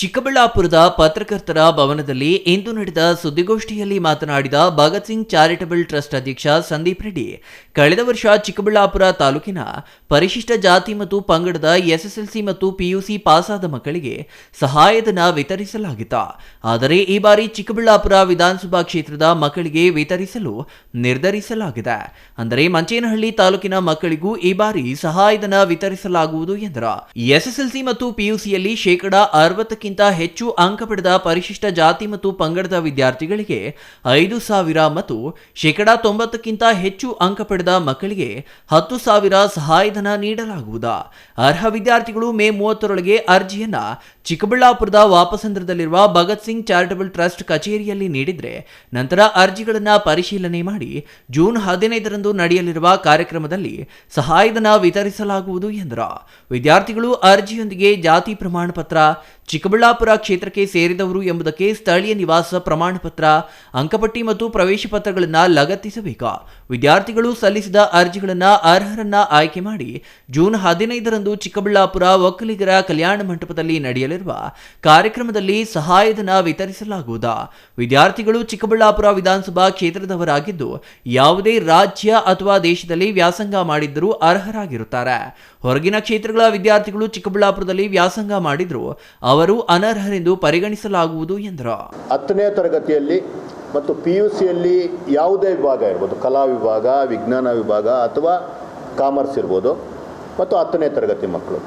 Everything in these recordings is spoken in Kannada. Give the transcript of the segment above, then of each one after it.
ಚಿಕ್ಕಬಳ್ಳಾಪುರದ ಪತ್ರಕರ್ತರ ಭವನದಲ್ಲಿ ಇಂದು ನಡೆದ ಸುದ್ದಿಗೋಷ್ಠಿಯಲ್ಲಿ ಮಾತನಾಡಿದ ಭಗತ್ ಸಿಂಗ್ ಚಾರಿಟಬಲ್ ಟ್ರಸ್ಟ್ ಅಧ್ಯಕ್ಷ ಸಂದೀಪ್ ರೆಡ್ಡಿ, ಕಳೆದ ವರ್ಷ ಚಿಕ್ಕಬಳ್ಳಾಪುರ ತಾಲೂಕಿನ ಪರಿಶಿಷ್ಟ ಜಾತಿ ಮತ್ತು ಪಂಗಡದ ಎಸ್ಎಸ್ಎಲ್ಸಿ ಮತ್ತು ಪಿಯುಸಿ ಪಾಸಾದ ಮಕ್ಕಳಿಗೆ ಸಹಾಯಧನ ವಿತರಿಸಲಾಗಿತ್ತು. ಆದರೆ ಈ ಬಾರಿ ಚಿಕ್ಕಬಳ್ಳಾಪುರ ವಿಧಾನಸಭಾ ಕ್ಷೇತ್ರದ ಮಕ್ಕಳಿಗೆ ವಿತರಿಸಲು ನಿರ್ಧರಿಸಲಾಗಿದೆ. ಅಂದರೆ ಮಂಚೇನಹಳ್ಳಿ ತಾಲೂಕಿನ ಮಕ್ಕಳಿಗೂ ಈ ಬಾರಿ ಸಹಾಯಧನ ವಿತರಿಸಲಾಗುವುದು ಎಂದರು. ಎಸ್ಎಸ್ಎಲ್ಸಿ ಮತ್ತು ಪಿಯುಸಿಯಲ್ಲಿ ಶೇಕಡಾ 60ಕ್ಕಿಂತ ಹೆಚ್ಚು ಅಂಕ ಪಡೆದ ಪರಿಶಿಷ್ಟ ಜಾತಿ ಮತ್ತು ಪಂಗಡದ ವಿದ್ಯಾರ್ಥಿಗಳಿಗೆ 5,000 ಮತ್ತು ಶೇಕಡಾ 90ಕ್ಕಿಂತ ಹೆಚ್ಚು ಅಂಕ ಪಡೆದ ಮಕ್ಕಳಿಗೆ 10,000 ಸಹಾಯಧನ ನೀಡಲಾಗುವುದು. ಅರ್ಹ ವಿದ್ಯಾರ್ಥಿಗಳು ಮೇ 30ರೊಳಗೆ ಅರ್ಜಿಯನ್ನ ಚಿಕ್ಕಬಳ್ಳಾಪುರದ ವಾಪಸಂದ್ರದಲ್ಲಿರುವ ಭಗತ್ ಸಿಂಗ್ ಚಾರಿಟಬಲ್ ಟ್ರಸ್ಟ್ ಕಚೇರಿಯಲ್ಲಿ ನೀಡಿದರೆ ನಂತರ ಅರ್ಜಿಗಳನ್ನು ಪರಿಶೀಲನೆ ಮಾಡಿ ಜೂನ್ 15ರಂದು ನಡೆಯಲಿರುವ ಕಾರ್ಯಕ್ರಮದಲ್ಲಿ ಸಹಾಯಧನ ವಿತರಿಸಲಾಗುವುದು ಎಂದರು. ವಿದ್ಯಾರ್ಥಿಗಳು ಅರ್ಜಿಯೊಂದಿಗೆ ಜಾತಿ ಪ್ರಮಾಣ ಪತ್ರ, ಚಿಕ್ಕಬಳ್ಳಾಪುರ ಕ್ಷೇತ್ರಕ್ಕೆ ಸೇರಿದವರು ಎಂಬುದಕ್ಕೆ ಸ್ಥಳೀಯ ನಿವಾಸ ಪ್ರಮಾಣ ಪತ್ರ, ಅಂಕಪಟ್ಟಿ ಮತ್ತು ಪ್ರವೇಶ ಪತ್ರಗಳನ್ನು ಲಗತ್ತಿಸಬೇಕು. ವಿದ್ಯಾರ್ಥಿಗಳು ಸಲ್ಲಿಸಿದ ಅರ್ಜಿಗಳನ್ನು ಅರ್ಹರನ್ನ ಆಯ್ಕೆ ಮಾಡಿ ಜೂನ್ 15ರಂದು ಚಿಕ್ಕಬಳ್ಳಾಪುರ ಒಕ್ಕಲಿಗರ ಕಲ್ಯಾಣ ಮಂಟಪದಲ್ಲಿ ನಡೆಯಲಿರುವ ಕಾರ್ಯಕ್ರಮದಲ್ಲಿ ಸಹಾಯಧನ ವಿತರಿಸಲಾಗುವುದು. ವಿದ್ಯಾರ್ಥಿಗಳು ಚಿಕ್ಕಬಳ್ಳಾಪುರ ವಿಧಾನಸಭಾ ಕ್ಷೇತ್ರದವರಾಗಿದ್ದು ಯಾವುದೇ ರಾಜ್ಯ ಅಥವಾ ದೇಶದಲ್ಲಿ ವ್ಯಾಸಂಗ ಮಾಡಿದ್ದರೂ ಅರ್ಹರಾಗಿರುತ್ತಾರೆ. ಹೊರಗಿನ ಕ್ಷೇತ್ರಗಳ ವಿದ್ಯಾರ್ಥಿಗಳು ಚಿಕ್ಕಬಳ್ಳಾಪುರದಲ್ಲಿ ವ್ಯಾಸಂಗ ಮಾಡಿದ್ರು ಅವರು ಅನರ್ಹರೆಂದು ಪರಿಗಣಿಸಲಾಗುವುದು ಎಂದರು. 10ನೇ ತರಗತಿಯಲ್ಲಿ ಮತ್ತು PUCಯಲ್ಲಿ ಯಾವುದೇ ವಿಭಾಗ ಇರ್ಬೋದು, ಕಲಾ ವಿಭಾಗ, ವಿಜ್ಞಾನ ವಿಭಾಗ ಅಥವಾ ಕಾಮರ್ಸ್ ಇರ್ಬೋದು, ಮತ್ತು 10ನೇ ತರಗತಿ ಮಕ್ಕಳು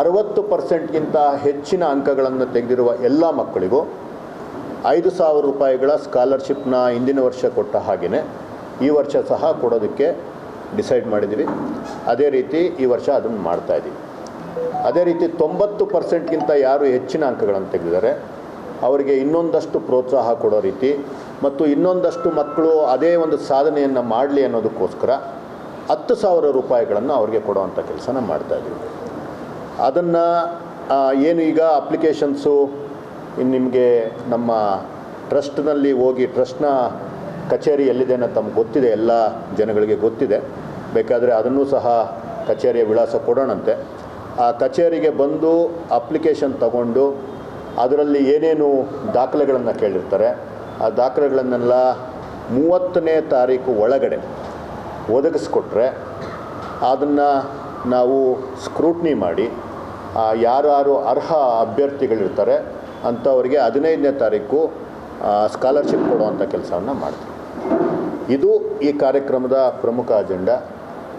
60%ಗಿಂತ ಹೆಚ್ಚಿನ ಅಂಕಗಳನ್ನು ತೆಗೆದಿರುವ ಎಲ್ಲ ಮಕ್ಕಳಿಗೂ 5,000 ರೂಪಾಯಿಗಳ ಸ್ಕಾಲರ್ಶಿಪ್ನ ಹಿಂದಿನ ವರ್ಷ ಕೊಟ್ಟ ಹಾಗೆಯೇ ಈ ವರ್ಷ ಸಹ ಕೊಡೋದಕ್ಕೆ ಡಿಸೈಡ್ ಮಾಡಿದ್ದೀವಿ. ಅದೇ ರೀತಿ ಈ ವರ್ಷ ಅದನ್ನು ಮಾಡ್ತಾಯಿದ್ದೀವಿ. ಅದೇ ರೀತಿ 90%ಗಿಂತ ಯಾರು ಹೆಚ್ಚಿನ ಅಂಕಗಳನ್ನು ತೆಗೆದಿದ್ದಾರೆ ಅವರಿಗೆ ಇನ್ನೊಂದಷ್ಟು ಪ್ರೋತ್ಸಾಹ ಕೊಡೋ ರೀತಿ ಮತ್ತು ಇನ್ನೊಂದಷ್ಟು ಮಕ್ಕಳು ಅದೇ ಒಂದು ಸಾಧನೆಯನ್ನು ಮಾಡಲಿ ಅನ್ನೋದಕ್ಕೋಸ್ಕರ 10,000 ರೂಪಾಯಿಗಳನ್ನು ಅವರಿಗೆ ಕೊಡುವಂಥ ಕೆಲಸನ ಮಾಡ್ತಾಯಿದ್ದೀವಿ. ಅದನ್ನು ಏನು ಈಗ ಅಪ್ಲಿಕೇಶನ್ಸು ನಿಮಗೆ ನಮ್ಮ ಟ್ರಸ್ಟ್ನಲ್ಲಿ ಹೋಗಿ ಟ್ರಸ್ಟ್ನ ಕಚೇರಿ ಎಲ್ಲಿದೆ ಅನ್ನೋ ತಮಗೆ ಗೊತ್ತಿದೆ, ಎಲ್ಲ ಜನಗಳಿಗೆ ಗೊತ್ತಿದೆ. ಬೇಕಾದರೆ ಅದನ್ನೂ ಸಹ ಕಚೇರಿಯ ವಿಳಾಸ ಕೊಡೋಣಂತೆ. ಆ ಕಚೇರಿಗೆ ಬಂದು ಅಪ್ಲಿಕೇಶನ್ ತಗೊಂಡು ಅದರಲ್ಲಿ ಏನೇನು ದಾಖಲೆಗಳನ್ನು ಕೇಳಿರ್ತಾರೆ ಆ ದಾಖಲೆಗಳನ್ನೆಲ್ಲ 30ನೇ ತಾರೀಕು ಒಳಗಡೆ ಒದಗಿಸ್ಕೊಟ್ರೆ ಅದನ್ನು ನಾವು ಸ್ಕ್ರೂಟ್ನಿ ಮಾಡಿ ಯಾರು ಅರ್ಹ ಅಭ್ಯರ್ಥಿಗಳಿರ್ತಾರೆ ಅಂಥವರಿಗೆ 15ನೇ ತಾರೀಕು ಸ್ಕಾಲರ್ಶಿಪ್ ಕೊಡುವಂಥ ಕೆಲಸವನ್ನು ಮಾಡ್ತೀವಿ. ಇದು ಈ ಕಾರ್ಯಕ್ರಮದ ಪ್ರಮುಖ ಅಜೆಂಡಾ.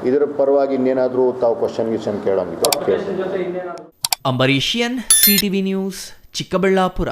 ಇದರ ಪರವಾಗಿ ಇನ್ನೇನಾದರೂ ತಾವು ಕ್ವಶನ್ ಕೇಳೋಂಗಿದ್ರೆ. ಅಂಬರೀಷಿಯನ್, CTV ನ್ಯೂಸ್, ಚಿಕ್ಕಬಳ್ಳಾಪುರ.